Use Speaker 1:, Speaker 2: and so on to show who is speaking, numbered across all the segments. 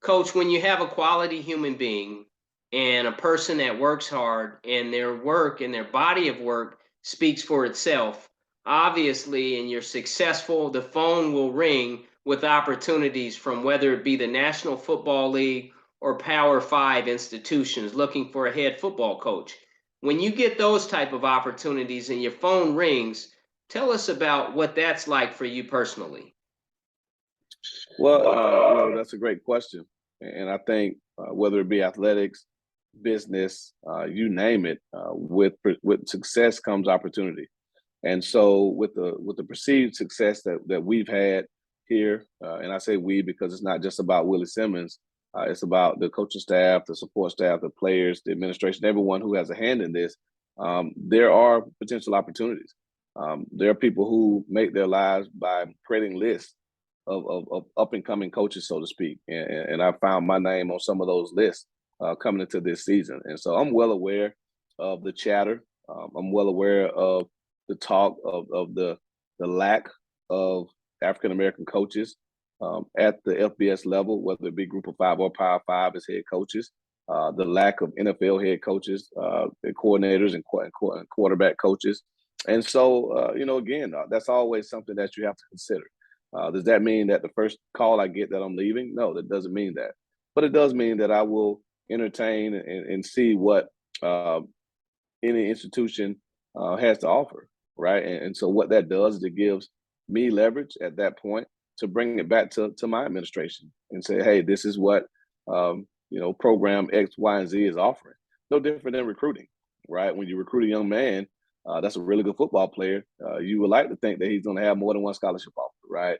Speaker 1: Coach, when you have a quality human being and a person that works hard and their work and their body of work speaks for itself, obviously, and you're successful, the phone will ring with opportunities from whether it be the National Football League or Power Five institutions looking for a head football coach. When you get those type of opportunities and your phone rings, tell us about what that's like for you personally.
Speaker 2: Well, that's a great question, and I think whether it be athletics, business, you name it, with success comes opportunity. And so, with the perceived success that we've had here, and I say we because it's not just about Willie Simmons, it's about the coaching staff, the support staff, the players, the administration, everyone who has a hand in this. There are potential opportunities. There are people who make their lives by creating lists of up and coming coaches, so to speak. And I found my name on some of those lists coming into this season. And so I'm well aware of the chatter. I'm well aware of the talk of the lack of African American coaches at the FBS level, whether it be Group of Five or Power Five as head coaches. The lack of NFL head coaches, and coordinators, and quarterback coaches. And so, again, that's always something that you have to consider. Does that mean that the first call I get that I'm leaving? No, that doesn't mean that. But it does mean that I will entertain and see what any institution has to offer, right? And so what that does is it gives me leverage at that point to bring it back to my administration and say, hey, this is what program X, Y, and Z is offering. No different than recruiting, right? When you recruit a young man, that's a really good football player. You would like to think that he's going to have more than one scholarship offer, right?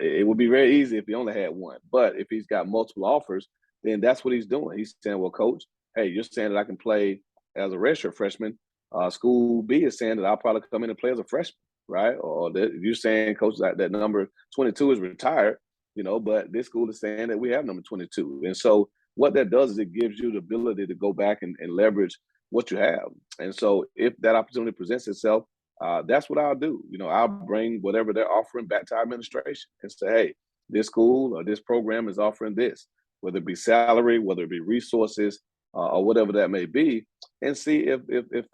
Speaker 2: It would be very easy if he only had one. But if he's got multiple offers, then that's what he's doing. He's saying, well, coach, hey, you're saying that I can play as a redshirt freshman. School B is saying that I'll probably come in and play as a freshman, right? Or that you're saying, coach, that number 22 is retired, but this school is saying that we have number 22. And so what that does is it gives you the ability to go back and leverage what you have. And so if that opportunity presents itself, that's what I'll do. I'll bring whatever they're offering back to our administration and say, hey, this school or this program is offering this, whether it be salary, whether it be resources, or whatever that may be, and see if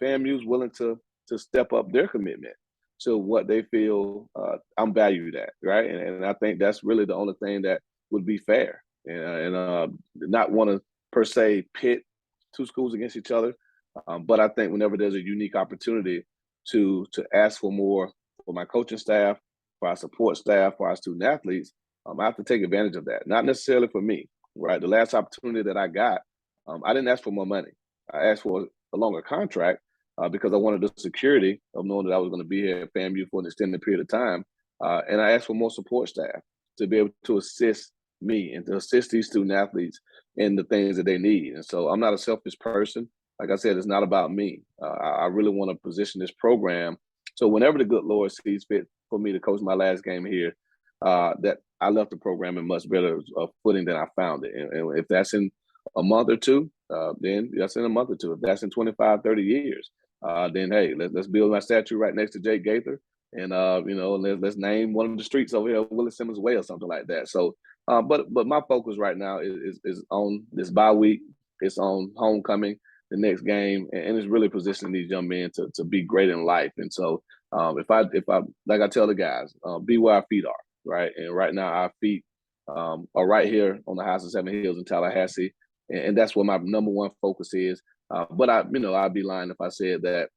Speaker 2: FAMU is willing to step up their commitment to what they feel I'm valued at, right? And I think that's really the only thing that would be fair, and not want to per se pit two schools against each other. But I think whenever there's a unique opportunity to ask for more for my coaching staff, for our support staff, for our student athletes, I have to take advantage of that. Not necessarily for me, right? The last opportunity that I got, I didn't ask for more money. I asked for a longer contract because I wanted the security of knowing that I was going to be here at FAMU for an extended period of time. And I asked for more support staff to be able to assist me and to assist these student athletes in the things that they need. And so I'm not a selfish person. Like I said, it's not about me. I really want to position this program so whenever the good Lord sees fit for me to coach my last game here, that I left the program in much better footing than I found it. And if that's in a month or two, then that's in a month or two. If that's in 25, 30 years, then hey, let's build my statue right next to Jake Gaither. And let's name one of the streets over here Willie Simmons Way or something like that. So, but my focus right now is on this bye week. It's on homecoming, the next game, and it's really positioning these young men to be great in life. And so, if I like I tell the guys, be where our feet are, right? And right now, our feet are right here on the House of Seven Hills in Tallahassee, and that's where my number one focus is. But I'd be lying if I said that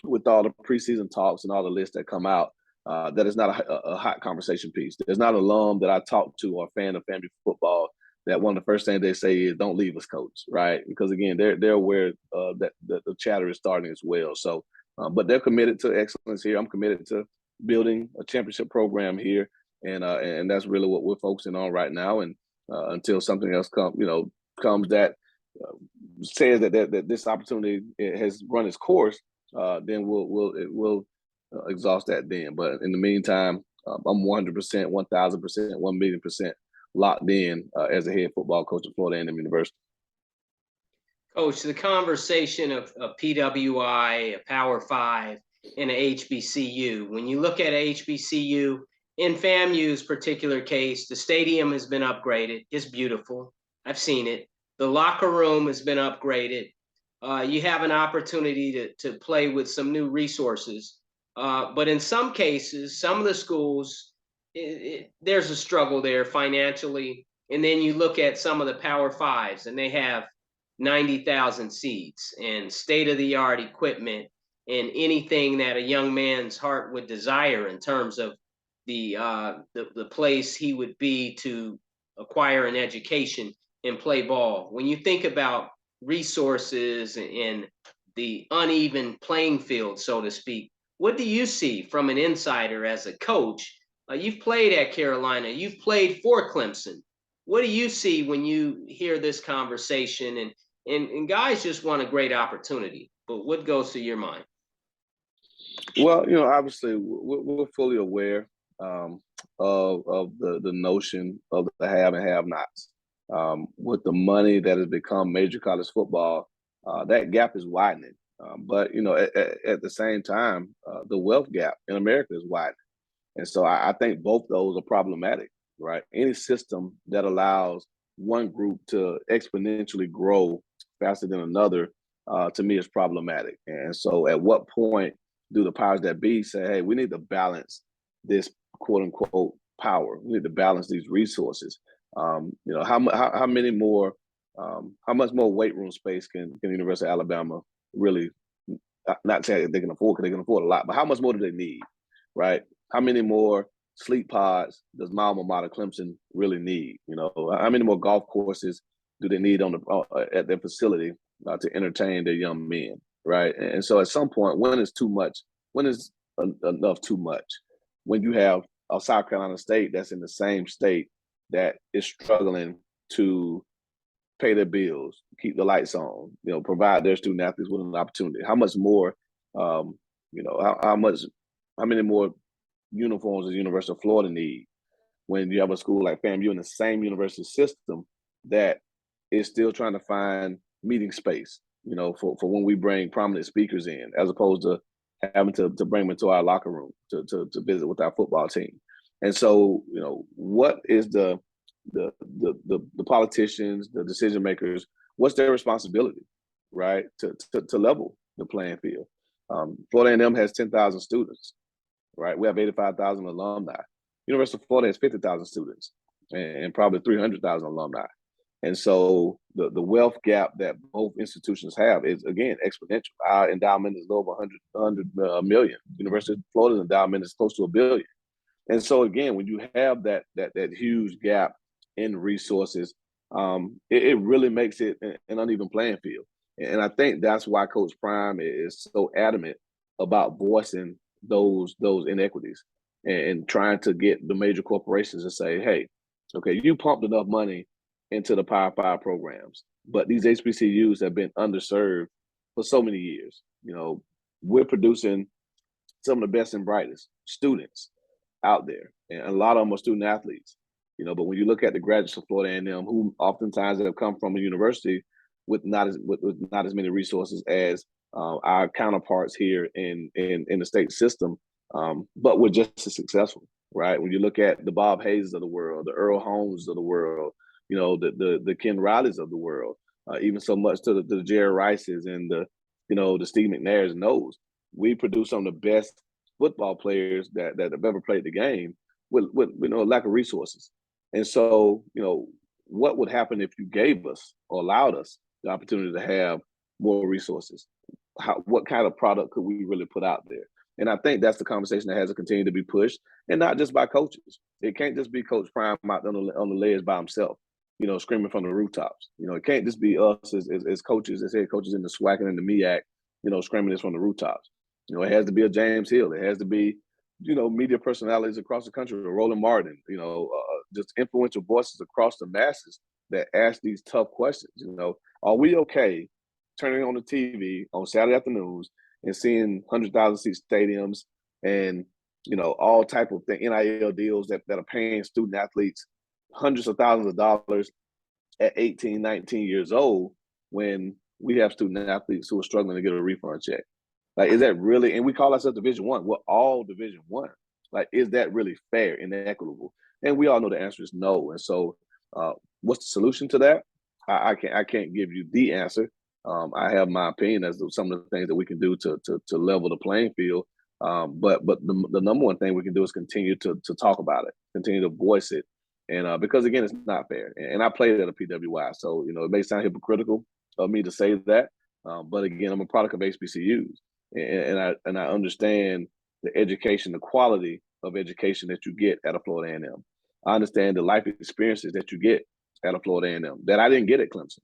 Speaker 2: with all the preseason talks and all the lists that come out, that is not a hot conversation piece. There's not an alum that I talk to or a fan of FAMU football that one of the first things they say is "Don't leave us, coach," right? Because again, they're aware that the chatter is starting as well. So, but they're committed to excellence here. I'm committed to building a championship program here, and that's really what we're focusing on right now. And until something else comes that says that this opportunity has run its course, then we'll exhaust that then. But in the meantime, I'm 100%, 1,000%, 1,000,000% locked in as a head football coach at Florida A&M University.
Speaker 1: Coach, the conversation of PWI, a Power Five, and a HBCU. When you look at a HBCU, in FAMU's particular case, the stadium has been upgraded. It's beautiful. I've seen it. The locker room has been upgraded. You have an opportunity to play with some new resources. But in some cases, some of the schools, there's a struggle there financially. And then you look at some of the Power Fives, and they have 90,000 seats and state of the art equipment and anything that a young man's heart would desire in terms of the place he would be to acquire an education and play ball. When you think about resources and the uneven playing field, so to speak, what do you see from an insider as a coach? You've played at Carolina, you've played for Clemson. What do you see when you hear this conversation? And guys just want a great opportunity, but what goes to your mind?
Speaker 2: Well, obviously we're fully aware of the notion of the have and have-nots. With the money that has become major college football, that gap is widening. But at the same time, the wealth gap in America is widening, and so I think both those are problematic. Right? Any system that allows one group to exponentially grow faster than another, to me, is problematic. And so, at what point do the powers that be say, "Hey, we need to balance this quote unquote power. We need to balance these resources"? How many more, how much more weight room space can the University of Alabama really, not saying they can afford, because they can afford a lot, but how much more do they need, right? How many more sleep pods does my alma mater Clemson really need? How many more golf courses do they need at their facility to entertain their young men, right? And so at some point, when is too much? When is enough too much? When you have a South Carolina State that's in the same state that is struggling to pay their bills, keep the lights on, provide their student athletes with an opportunity. How much more, how many more uniforms does the University of Florida need when you have a school like Famu in the same university system that is still trying to find meeting space, for when we bring prominent speakers in, as opposed to having to bring them into our locker room to visit with our football team. And so, what is the politicians, the decision makers, what's their responsibility, right, to level the playing field? Florida A&M has 10,000 students, right? We have 85,000 alumni. University of Florida has 50,000 students and probably 300,000 alumni. And so the wealth gap that both institutions have is, again, exponential. Our endowment is over 100 million. University of Florida's endowment is close to $1 billion. And so, again, when you have that huge gap in resources, it really makes it an uneven playing field. And I think that's why Coach Prime is so adamant about voicing those inequities and trying to get the major corporations to say, "Hey, okay, you pumped enough money into the Power Five programs, but these HBCUs have been underserved for so many years. We're producing some of the best and brightest students out there, and a lot of them are student athletes. But when you look at the graduates of Florida A&M, who oftentimes have come from a university with not as many resources as our counterparts here in the state system, but we're just as successful, right? When you look at the Bob Hayes of the world, the Earl Holmes of the world, the Ken Rileys of the world, even so much to the Jerry Rices and the Steve McNairs and those, we produce some of the best football players that have ever played the game with a lack of resources. And so, what would happen if you gave us or allowed us the opportunity to have more resources? What kind of product could we really put out there? And I think that's the conversation that has to continue to be pushed, and not just by coaches. It can't just be Coach Prime out on the ledge by himself, screaming from the rooftops. It can't just be us as coaches, as head coaches in the Swac and in the MEAC, screaming this from the rooftops. It has to be a James Hill. It has to be, media personalities across the country, Roland Martin, just influential voices across the masses that ask these tough questions. Are we okay turning on the TV on Saturday afternoons and seeing 100,000 seat stadiums and, all type of NIL deals that are paying student athletes hundreds of thousands of dollars at 18, 19 years old, when we have student athletes who are struggling to get a refund check? Like, is that really, and we call ourselves Division I, we're all Division I. Like, is that really fair and equitable? And we all know the answer is no. And so what's the solution to that? I can't give you the answer. I have my opinion as to some of the things that we can do to level the playing field. But the number one thing we can do is continue to talk about it, continue to voice it, and because again, it's not fair. And I played at a PWI, so it may sound hypocritical of me to say that, but again, I'm a product of HBCUs, and I understand the education, the quality of education that you get at a Florida A&M. I understand the life experiences that you get at a Florida A&M that I didn't get at Clemson.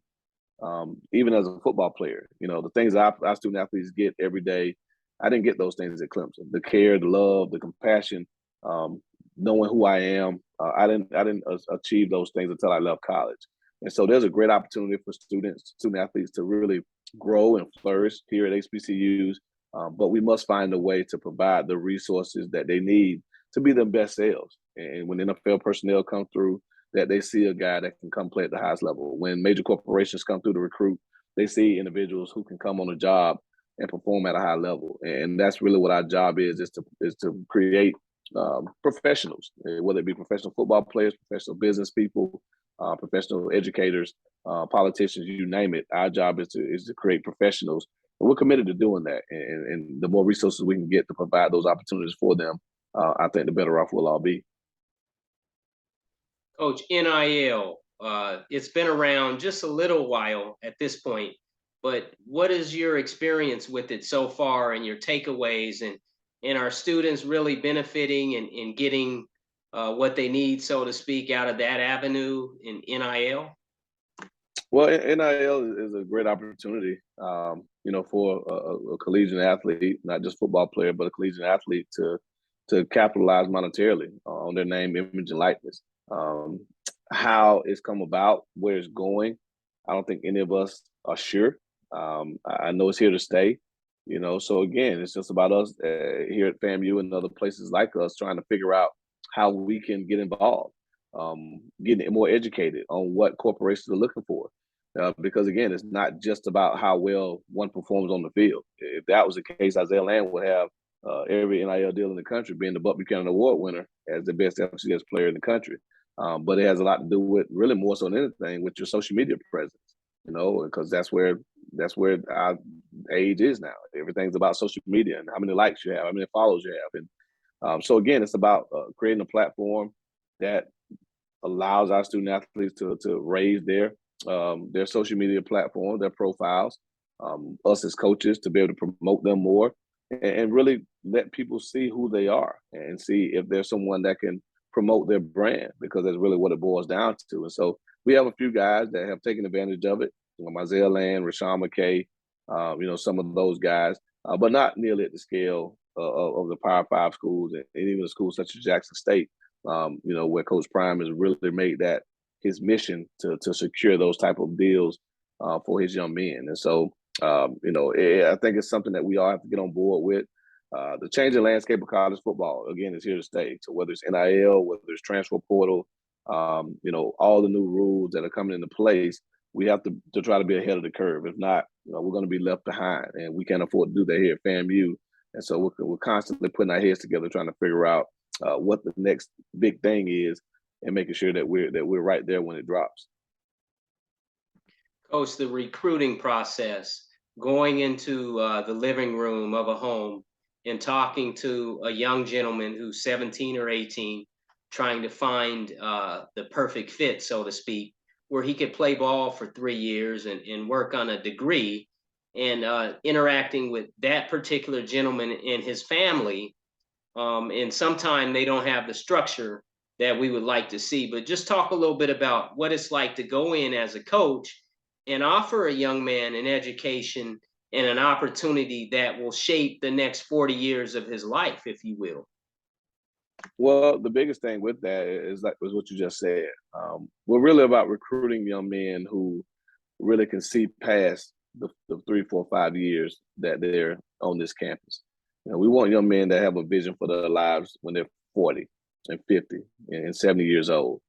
Speaker 2: Even as a football player, the things our student athletes get every day, I didn't get those things at Clemson. The care, the love, the compassion, knowing who I am. I didn't achieve those things until I left college. And so there's a great opportunity for student athletes to really grow and flourish here at HBCUs. But we must find a way to provide the resources that they need to be their best selves. And when NFL personnel come through, that they see a guy that can come play at the highest level. When major corporations come through to recruit, they see individuals who can come on a job and perform at a high level. And that's really what our job is to create professionals, whether it be professional football players, professional business people, professional educators, politicians, you name it. Our job is to create professionals. And we're committed to doing that. And the more resources we can get to provide those opportunities for them, I think the better off we'll all be.
Speaker 1: Coach, NIL, it's been around just a little while at this point, but what is your experience with it so far and your takeaways, and are students really benefiting and getting what they need, so to speak, out of that avenue in NIL?
Speaker 2: Well, NIL is a great opportunity, for a collegiate athlete, not just football player, but a collegiate athlete to capitalize monetarily on their name, image, and likeness. How it's come about, where it's going, I don't think any of us are sure. I know it's here to stay, So again, it's just about us here at FAMU and other places like us trying to figure out how we can get involved, getting more educated on what corporations are looking for. Because again, it's not just about how well one performs on the field. If that was the case, Isaiah Land would have every NIL deal in the country, being the Buck Buchanan Award winner as the best FCS player in the country. But it has a lot to do with, really more so than anything, with your social media presence. Because that's where our age is now. Everything's about social media and how many likes you have, how many followers you have, and so again, it's about creating a platform that allows our student athletes to raise their social media platform, their profiles, us as coaches to be able to promote them more, and really let people see who they are and see if there's someone that can promote their brand, because that's really what it boils down to. And so we have a few guys that have taken advantage of it. Isaiah Land, Rashawn McKay, some of those guys, but not nearly at the scale of the Power 5 schools and even schools such as Jackson State, where Coach Prime has really made that his mission to secure those type of deals for his young men. And so, I think it's something that we all have to get on board with. The changing landscape of college football, again, is here to stay. So whether it's NIL, whether it's transfer portal, all the new rules that are coming into place, we have to try to be ahead of the curve. If not, we're going to be left behind, and we can't afford to do that here at FAMU. And so we're constantly putting our heads together, trying to figure out what the next big thing is, and making sure that we're right there when it drops.
Speaker 1: Coach, the recruiting process, going into the living room of a home and talking to a young gentleman who's 17 or 18, trying to find the perfect fit, so to speak, where he could play ball for 3 years and work on a degree, and interacting with that particular gentleman and his family. And sometimes they don't have the structure that we would like to see. But just talk a little bit about what it's like to go in as a coach and offer a young man an education and an opportunity that will shape the next 40 years of his life, if you will.
Speaker 2: Well, the biggest thing with that is what you just said. We're really about recruiting young men who really can see past the 3, 4, 5 years that they're on this campus. We want young men that have a vision for their lives when they're 40 and 50 and 70 years old.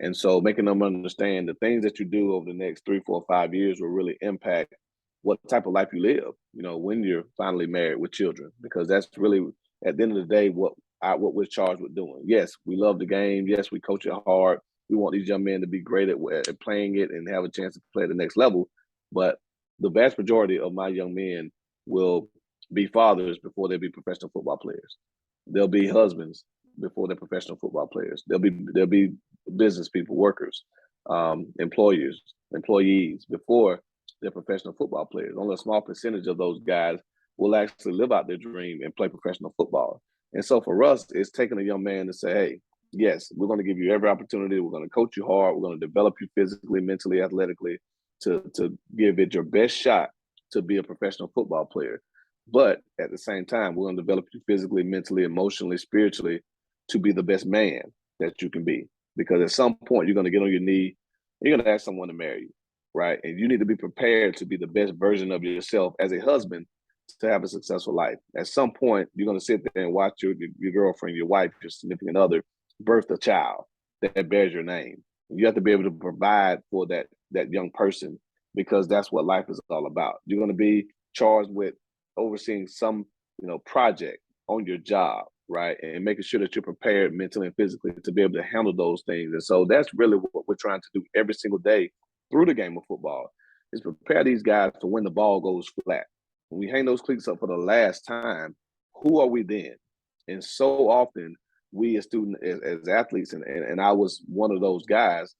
Speaker 2: And so making them understand the things that you do over the next 3, 4, 5 years will really impact what type of life you live, when you're finally married with children, because that's really, at the end of the day, what we're charged with doing. Yes, we love the game. Yes, we coach it hard. We want these young men to be great at playing it and have a chance to play at the next level. But the vast majority of my young men will be fathers before they be professional football players. They'll be husbands before they're professional football players. They'll be business people, workers, employees before they're professional football players. Only a small percentage of those guys will actually live out their dream and play professional football. And so for us, it's taking a young man to say, hey, yes, we're going to give you every opportunity. We're going to coach you hard. We're going to develop you physically, mentally, athletically to give it your best shot to be a professional football player. But at the same time, we're going to develop you physically, mentally, emotionally, spiritually to be the best man that you can be. Because at some point, you're going to get on your knee. You're going to ask someone to marry you, right? And you need to be prepared to be the best version of yourself as a husband to have a successful life. At some point, you're going to sit there and watch your girlfriend, your wife, your significant other birth a child that bears your name. You have to be able to provide for that young person because that's what life is all about. You're going to be charged with overseeing some, project on your job, right? And making sure that you're prepared mentally and physically to be able to handle those things. And so that's really what we're trying to do every single day through the game of football is prepare these guys for when the ball goes flat. When we hang those cleats up for the last time, who are we then? And so often we as students, as athletes, and I was one of those guys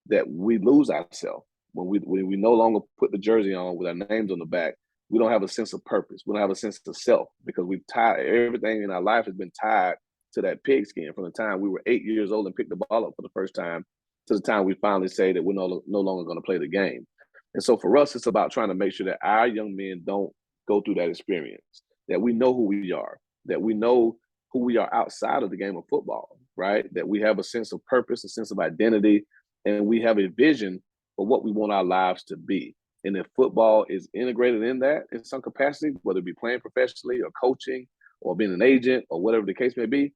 Speaker 2: that we lose ourselves when we no longer put the jersey on with our names on the back. We don't have a sense of purpose. We don't have a sense of self because we've tied everything in our life has been tied to that pigskin from the time we were 8 years old and picked the ball up for the first time to the time we finally say that we're no longer going to play the game. And so for us, it's about trying to make sure that our young men don't go through that experience, that we know who we are, that we know who we are outside of the game of football, right? That we have a sense of purpose, a sense of identity, and we have a vision for what we want our lives to be. And if football is integrated in that in some capacity, whether it be playing professionally or coaching or being an agent or whatever the case may be,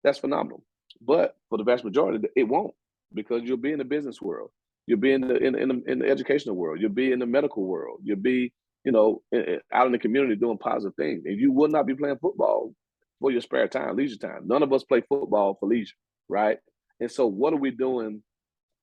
Speaker 2: that's phenomenal. But for the vast majority, it won't because you'll be in the business world. You'll be in the educational world. You'll be in the medical world. You'll be, out in the community doing positive things. And you will not be playing football for your spare time, leisure time. None of us play football for leisure, right? And so what are we doing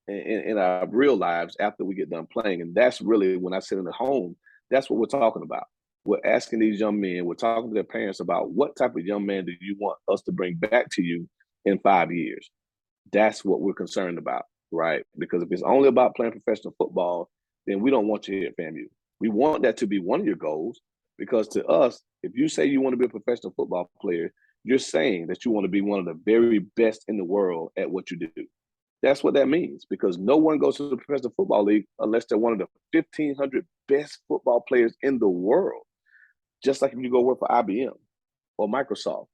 Speaker 2: in our real lives after we get done playing? And that's really when I sit in the home, that's what we're talking about. We're asking these young men, we're talking to their parents about what type of young man do you want us to bring back to you in 5 years? That's what we're concerned about, right? Because if it's only about playing professional football, then we don't want you here at FAMU. We want that to be one of your goals because to us, if you say you want to be a professional football player, you're saying that you want to be one of the very best in the world at what you do. That's what that means because no one goes to the professional football league unless they're one of the 1,500 best football players in the world. Just like if you go work for IBM or Microsoft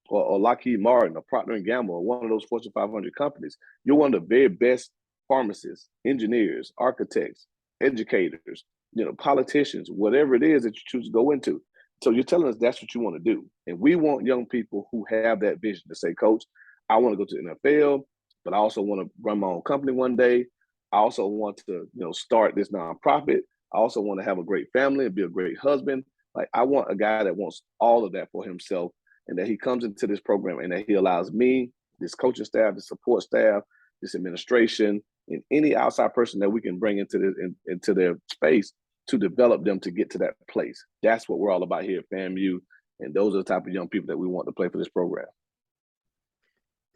Speaker 2: or Lockheed Martin or Procter & Gamble or one of those Fortune 500 companies, you're one of the very best pharmacists, engineers, architects, educators, politicians, whatever it is that you choose to go into. So you're telling us that's what you want to do. And we want young people who have that vision to say, Coach, I want to go to the NFL, but I also want to run my own company one day. I also want to, start this nonprofit. I also want to have a great family and be a great husband. Like I want a guy that wants all of that for himself and that he comes into this program and that he allows me, this coaching staff, the support staff, this administration, and any outside person that we can bring into their space to develop them to get to that place. That's what we're all about here at FAMU. And those are the type of young people that we want to play for this program.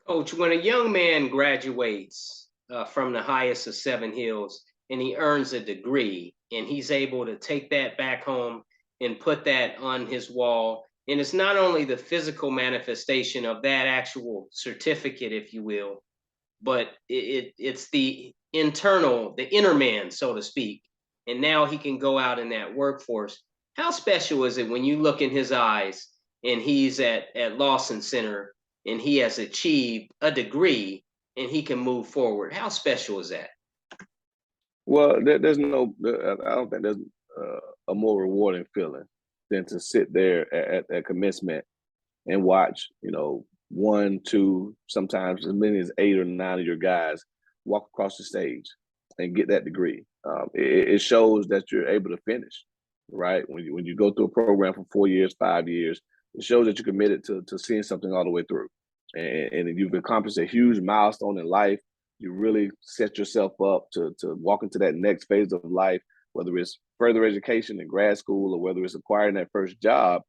Speaker 1: Coach, when a young man graduates from the highest of 7 hills and he earns a degree and he's able to take that back home and put that on his wall, and it's not only the physical manifestation of that actual certificate, if you will, but it's the internal, the inner man, so to speak. And now he can go out in that workforce. How special is it when you look in his eyes and he's at Lawson Center and he has achieved a degree and he can move forward? How special is that?
Speaker 2: Well, I don't think there's a more rewarding feeling than to sit there at commencement and watch, 1, 2, sometimes as many as 8 or 9 of your guys walk across the stage and get that degree. It shows that you're able to finish, right? When you go through a program for 4 years, 5 years, it shows that you're committed to seeing something all the way through. And you've accomplished a huge milestone in life. you really set yourself up to walk into that next phase of life, whether it's further education in grad school or whether it's acquiring that first job.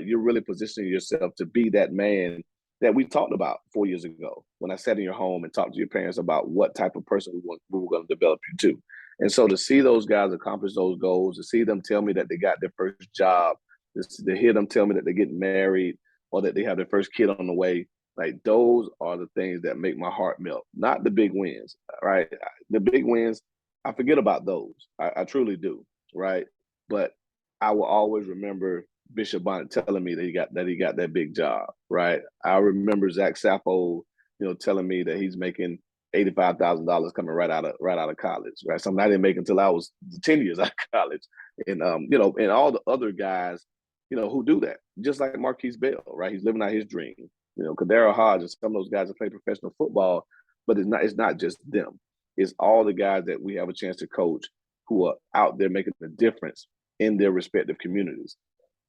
Speaker 2: You're really positioning yourself to be that man that we talked about 4 years ago when I sat in your home and talked to your parents about what type of person we were going to develop you to. And so to see those guys accomplish those goals, to see them tell me that they got their first job, to hear them tell me that they're getting married or that they have their first kid on the way, like those are the things that make my heart melt, not the big wins, right? The big wins, I forget about those. I truly do, right? But I will always remember Bishop Bonnet telling me that he got that big job, right? I remember Zach Sappho, telling me that he's making $85,000 coming right out of college, right? Something I didn't make until I was 10 years out of college, and and all the other guys, who do that, just like Marquise Bell, right? He's living out his dream. Kadara Hodge and some of those guys that play professional football, but it's not just them. It's all the guys that we have a chance to coach who are out there making a difference in their respective communities,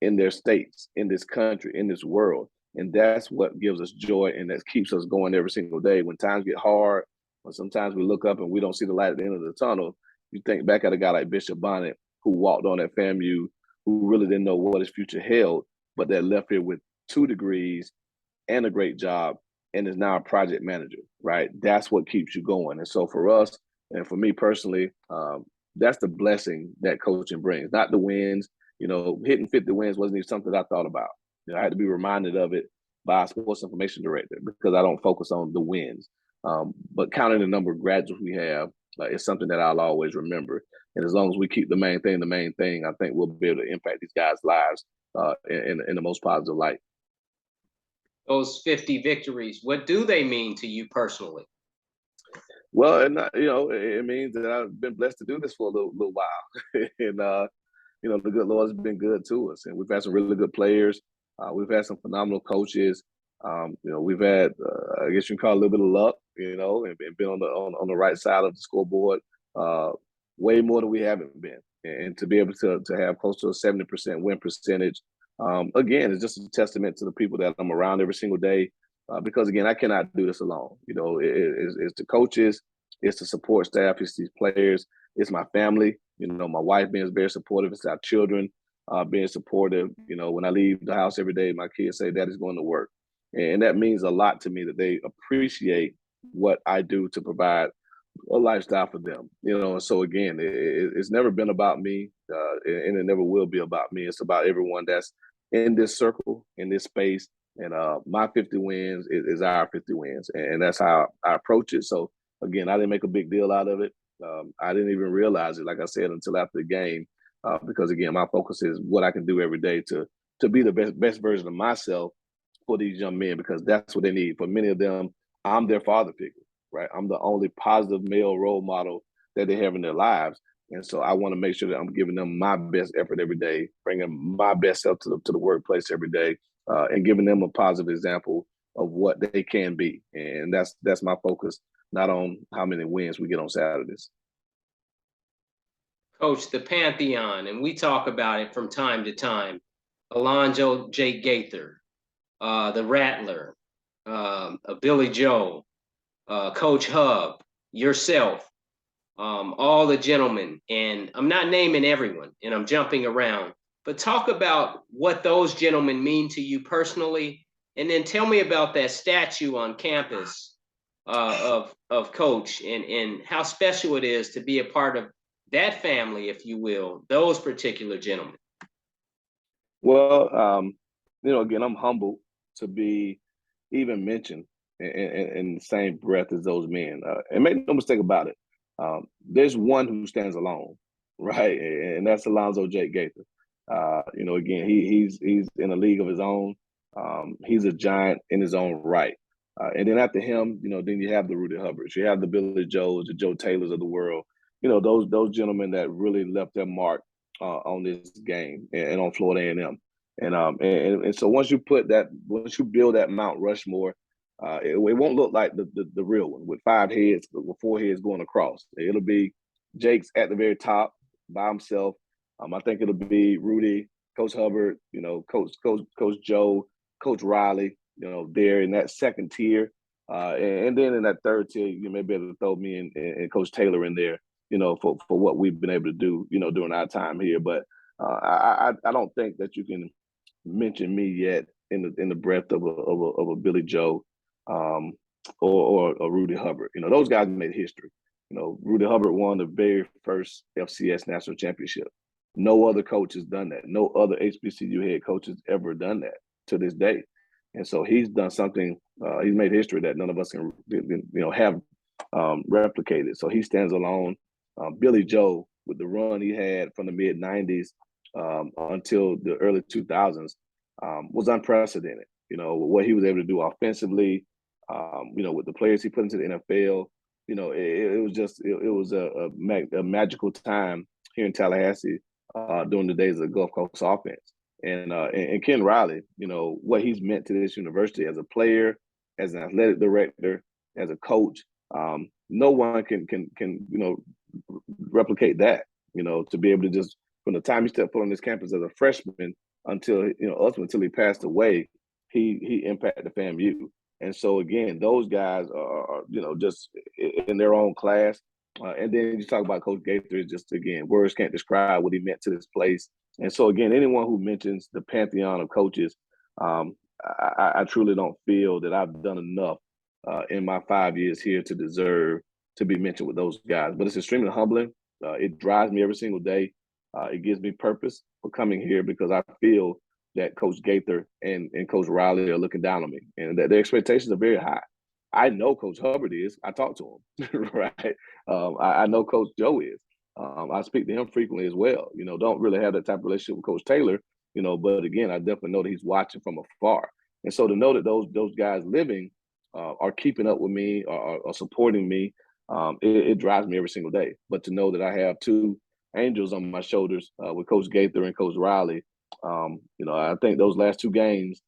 Speaker 2: in their states, in this country, in this world. And that's what gives us joy and that keeps us going every single day. When times get hard, when sometimes we look up and we don't see the light at the end of the tunnel, you think back at a guy like Bishop Bonnet who walked on at FAMU, who really didn't know what his future held, but that left here with 2 degrees and a great job and is now a project manager, right? That's what keeps you going. And so for us, and for me personally, that's the blessing that coaching brings, not the wins. Hitting 50 wins wasn't even something I thought about. I had to be reminded of it by a sports information director because I don't focus on the wins. But counting the number of graduates we have is something that I'll always remember. And as long as we keep the main thing, I think we'll be able to impact these guys' lives in the most positive light.
Speaker 1: Those 50 victories, what do they mean to you personally?
Speaker 2: Well, and it means that I've been blessed to do this for a little while, and the good Lord has been good to us, and we've had some really good players. We've had some phenomenal coaches. We've had, I guess you can call it a little bit of luck, and been on the right side of the scoreboard way more than we haven't been, and to be able to have close to a 70% win percentage. Again, it's just a testament to the people that I'm around every single day. Because again, I cannot do this alone. It's the coaches, it's the support staff, it's these players, it's my family. My wife being very supportive, it's our children being supportive. When I leave the house every day, my kids say, "Daddy's going to work," and that means a lot to me that they appreciate what I do to provide a lifestyle for them. And so again, it's never been about me, and it never will be about me. It's about everyone that's in this circle, in this space. And my 50 wins is our 50 wins. And that's how I approach it. So, again, I didn't make a big deal out of it. I didn't even realize it, like I said, until after the game. Because, again, my focus is what I can do every day to be the best version of myself for these young men, because that's what they need. For many of them, I'm their father figure, right? I'm the only positive male role model that they have in their lives. And so I want to make sure that I'm giving them my best effort every day, bringing my best self to the workplace every day. And giving them a positive example of what they can be. And that's my focus, not on how many wins we get on Saturdays.
Speaker 1: Coach, the Pantheon, and we talk about it from time to time. Alonzo J. Gaither, the Rattler, Billy Joe, Coach Hub, yourself, all the gentlemen. And I'm not naming everyone, and I'm jumping around. But talk about what those gentlemen mean to you personally, and then tell me about that statue on campus of Coach and how special it is to be a part of that family, if you will, those particular gentlemen.
Speaker 2: Well, again, I'm humbled to be even mentioned in the same breath as those men. And make no mistake about it, there's one who stands alone, right? And that's Alonzo J. Gaither. Again, he's in a league of his own. He's a giant in his own right. And then after him, then you have the Rudy Hubbards, you have the Billy Joes, the Joe Taylors of the world. Those gentlemen that really left their mark on this game and on Florida A&M. And so once you build that Mount Rushmore, it won't look like the real one with 5 heads, with 4 heads going across. It'll be Jake's at the very top by himself. I think it'll be Rudy, Coach Hubbard, Coach Joe, Coach Riley, there in that second tier. And then in that third tier, you may be able to throw me and Coach Taylor in there, for what we've been able to do, during our time here. But I don't think that you can mention me yet in the breadth of a Billy Joe, um, or a Rudy Hubbard. Those guys made history. Rudy Hubbard won the very first FCS national championship. No other coach has done that. No other HBCU head coach has ever done that to this day. And so he's done something. He's made history that none of us can, have replicated. So he stands alone. Billy Joe, with the run he had from the mid '90s until the early 2000s, was unprecedented. What he was able to do offensively, with the players he put into the NFL. It was just it was a magical time here in Tallahassee during the days of the Gulf Coast offense. And Ken Riley, what he's meant to this university as a player, as an athletic director, as a coach, no one can replicate that. To be able to just, from the time he stepped foot on this campus as a freshman until ultimately until he passed away, he impacted FAMU. And so again, those guys are just in their own class. And then you talk about Coach Gaither, just again, words can't describe what he meant to this place. And so again, anyone who mentions the pantheon of coaches, I truly don't feel that I've done enough in my 5 years here to deserve to be mentioned with those guys. But it's extremely humbling. It drives me every single day. It gives me purpose for coming here because I feel that Coach Gaither and Coach Riley are looking down on me, and that their expectations are very high. I know Coach Hubbard is. I talk to him, right? I know Coach Joe is. I speak to him frequently as well. Don't really have that type of relationship with Coach Taylor, but again, I definitely know that he's watching from afar. And so to know that those guys living are keeping up with me, are supporting me, it drives me every single day. But to know that I have two angels on my shoulders with Coach Gaither and Coach Riley, I think those last two games,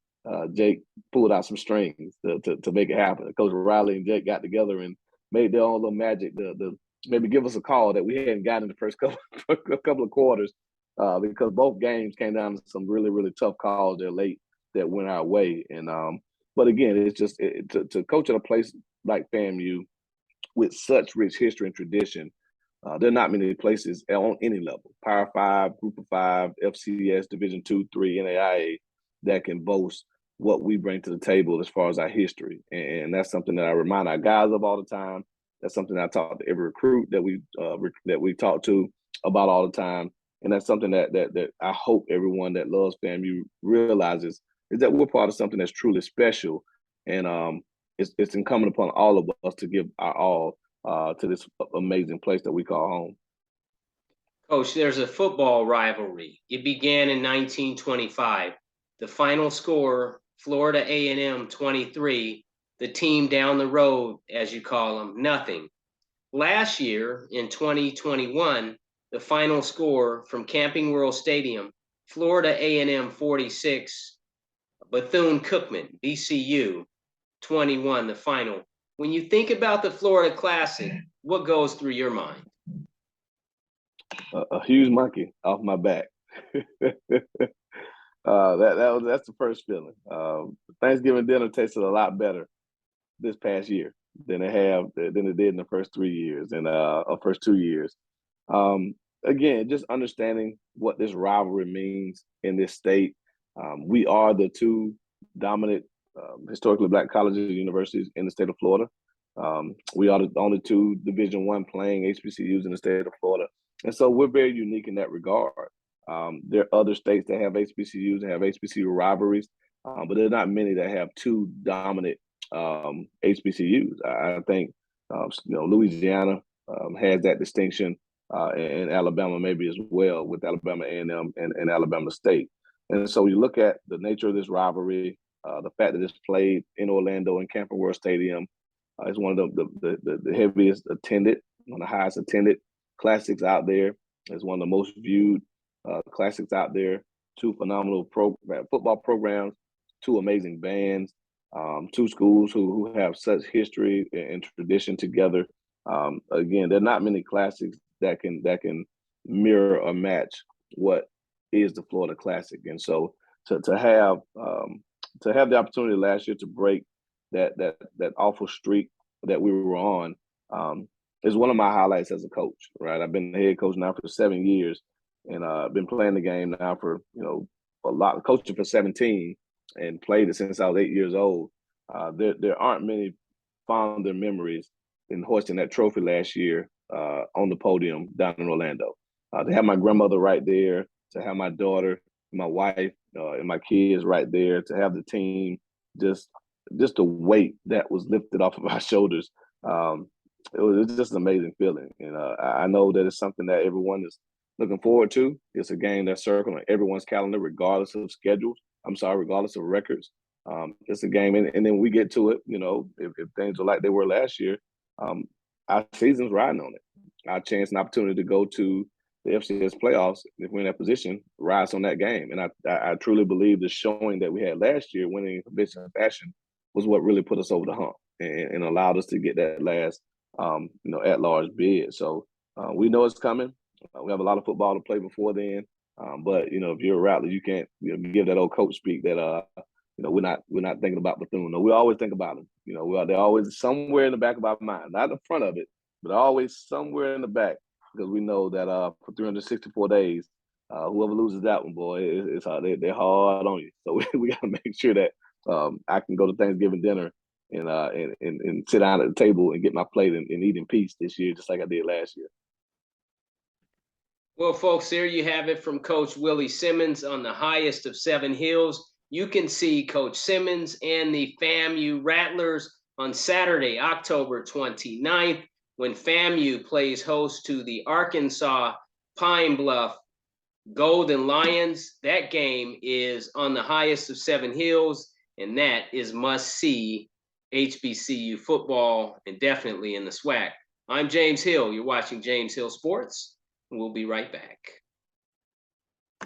Speaker 2: Jake pulled out some strings to make it happen. Coach Riley and Jake got together and made their own little magic to maybe give us a call that we hadn't gotten in the first couple of quarters, because both games came down to some really, really tough calls there late that went our way. And but again, it's just to coach at a place like FAMU with such rich history and tradition. There are not many places on any level, Power 5, Group of 5, FCS, Division 2, 3, NAIA, that can boast what we bring to the table as far as our history. And that's something that I remind our guys of all the time. That's something that I talk to every recruit that we talk to about all the time. And that's something that I hope everyone that loves FAMU realizes, is that we're part of something that's truly special. And it's incumbent upon all of us to give our all to this amazing place that we call home.
Speaker 1: Coach, there's a football rivalry. It began in 1925. The final score, Florida A&M 23, the team down the road, as you call them, nothing. Last year, in 2021, the final score from Camping World Stadium, Florida A&M 46, Bethune-Cookman, BCU, 21, the final. When you think about the Florida Classic, what goes through your mind?
Speaker 2: A huge monkey off my back. That's the first feeling. Thanksgiving dinner tasted a lot better this past year than it did in the first 3 years and first 2 years. Again, just understanding what this rivalry means in this state. We are the two dominant historically Black colleges and universities in the state of Florida. We are the only two Division I playing HBCUs in the state of Florida. And so we're very unique in that regard. There are other states that have HBCUs and have HBCU rivalries, but there are not many that have two dominant HBCUs. I think Louisiana has that distinction, and Alabama maybe as well, with Alabama A&M and Alabama State. And so you look at the nature of this rivalry, the fact that it's played in Orlando in Camping World Stadium. It's one of the heaviest attended, one of the highest attended classics out there. It's one of the most viewed classics out there. Two phenomenal football programs, two amazing bands, two schools who have such history and tradition together. Again, there are not many classics that can mirror or match what is the Florida Classic. And so to have the opportunity last year to break that awful streak that we were on is one of my highlights as a coach. Right, I've been the head coach now for 7 years, and been playing the game now for a lot, coaching for 17, and played it since I was 8 years old. There aren't many fonder memories in hoisting that trophy last year on the podium down in Orlando. To have my grandmother right there, to have my daughter, my wife, and my kids right there, to have the team, just the weight that was lifted off of our shoulders. It was just an amazing feeling, and I know that it's something that everyone is looking forward to. It's a game that's circled on everyone's calendar, regardless of schedules. I'm sorry, regardless of records. It's a game, and then we get to it. If things are like they were last year, our season's riding on it. Our chance and opportunity to go to the FCS playoffs, if we're in that position, rides on that game. And I truly believe the showing that we had last year, winning in convincing fashion, was what really put us over the hump and allowed us to get that last, at-large bid. So we know it's coming. We have a lot of football to play before then. But if you're a Rattler, you can't give that old coach speak that we're not thinking about Bethune. No, we always think about them. They're always somewhere in the back of our mind, not the front of it, but always somewhere in the back, because we know that for 364 days, whoever loses that one, boy, it's hard. They're hard on you. So we got to make sure that I can go to Thanksgiving dinner and sit down at the table and get my plate and eat in peace this year, just like I did last year.
Speaker 1: Well, folks, there you have it from Coach Willie Simmons on the highest of 7 hills. You can see Coach Simmons and the FAMU Rattlers on Saturday, October 29th, when FAMU plays host to the Arkansas Pine Bluff Golden Lions. That game is on the highest of 7 hills, and that is must-see HBCU football, and definitely in the SWAC. I'm James Hill. You're watching James Hill Sports, and we'll be right back.